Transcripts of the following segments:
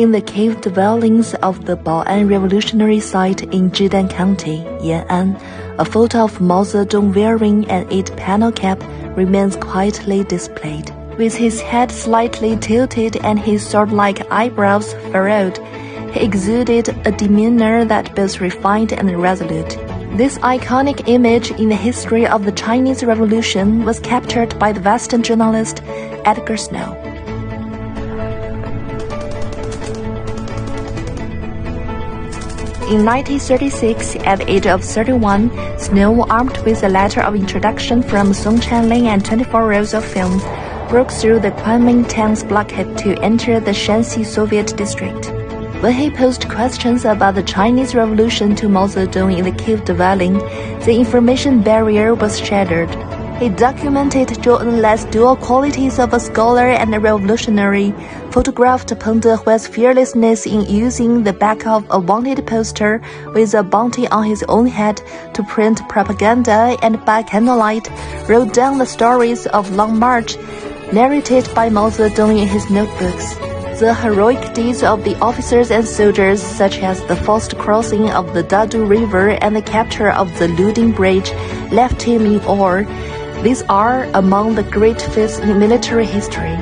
in the cave dwellings of the Bao'an revolutionary site in Zhedan County, Yan'an, a photo of Mao Zedong wearing an 8-panel cap remains quietly displayed. With his head slightly tilted and his sword-like eyebrows furrowed, he exuded a demeanor that both refined and resolute. This iconic image in the history of the Chinese Revolution was captured by the Western journalist Edgar Snow. In 1936, at the age of 31, Snow, armed with a letter of introduction from Song Chanling and 24 rolls of film, broke through the Kuomintang's blockade to enter the Shanxi Soviet district. When he posed questions about the Chinese Revolution to Mao Zedong in the cave dwelling, the information barrier was shattered. He documented Zhou Enlai's dual qualities of a scholar and a revolutionary, photographed Peng Dehuai's fearlessness in using the back of a wanted poster with a bounty on his own head to print propaganda, and by candlelight wrote down the stories of Long March narrated by Mao Zedong in his notebooks. The heroic deeds of the officers and soldiers, such as the forced crossing of the Dadu River and the capture of the Luding Bridge, left him in awe. These are among the great feats in military history.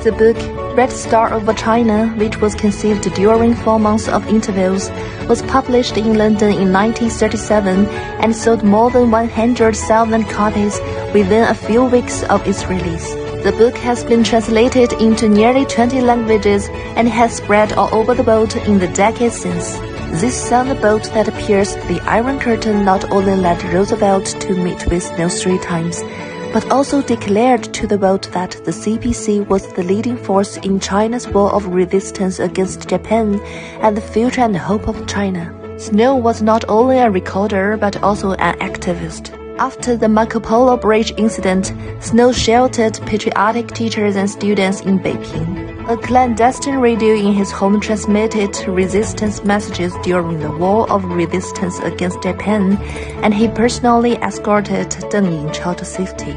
The book Red Star over China, which was conceived during 4 months of interviews, was published in London in 1937 and sold more than 100,000 copies within a few weeks of its release. The book has been translated into nearly 20 languages and has spread all over the world in the decades since. This thunderbolt that pierced the Iron Curtain not only led Roosevelt to meet with Snow 3 times, but also declared to the world that the CPC was the leading force in China's war of resistance against Japan and the future and hope of China. Snow was not only a recorder but also an activist. After the Marco Polo Bridge incident, Snow sheltered patriotic teachers and students in Beiping. A clandestine radio in his home transmitted resistance messages during the War of Resistance against Japan, and he personally escorted Deng Yingchao to safety.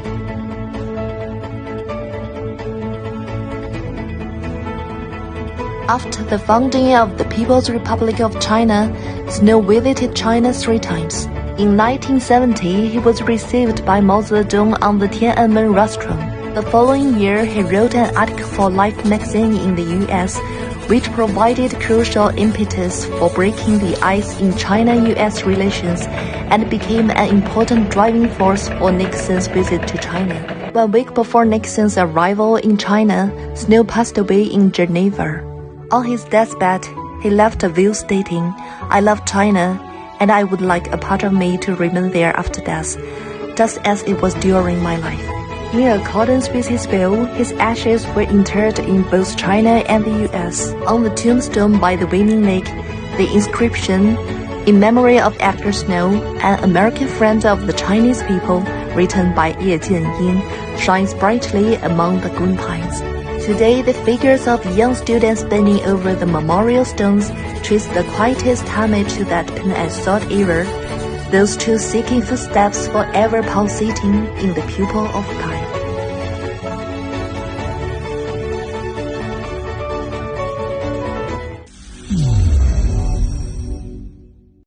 After the founding of the People's Republic of China, Snow visited China 3 times. In 1970, he was received by Mao Zedong on the Tiananmen rostrum. The following year, he wrote an article for Life magazine in the U.S., which provided crucial impetus for breaking the ice in China-U.S. relations and became an important driving force for Nixon's visit to China. 1 week before Nixon's arrival in China, Snow passed away in Geneva. On his deathbed, he left a will stating, "I love China, and I would like a part of me to remain there after death, just as it was during my life." In accordance with his will, his ashes were interred in both China and the U.S. On the tombstone by the Winning Lake, the inscription, "In memory of Edgar Snow, an American friend of the Chinese people," written by Ye Jianyin, shines brightly among the green pines. Today, the figures of young students bending over the memorial stones trace the quietest homage to that pen and sword era, those two seeking footsteps forever pulsating in the pupil of time.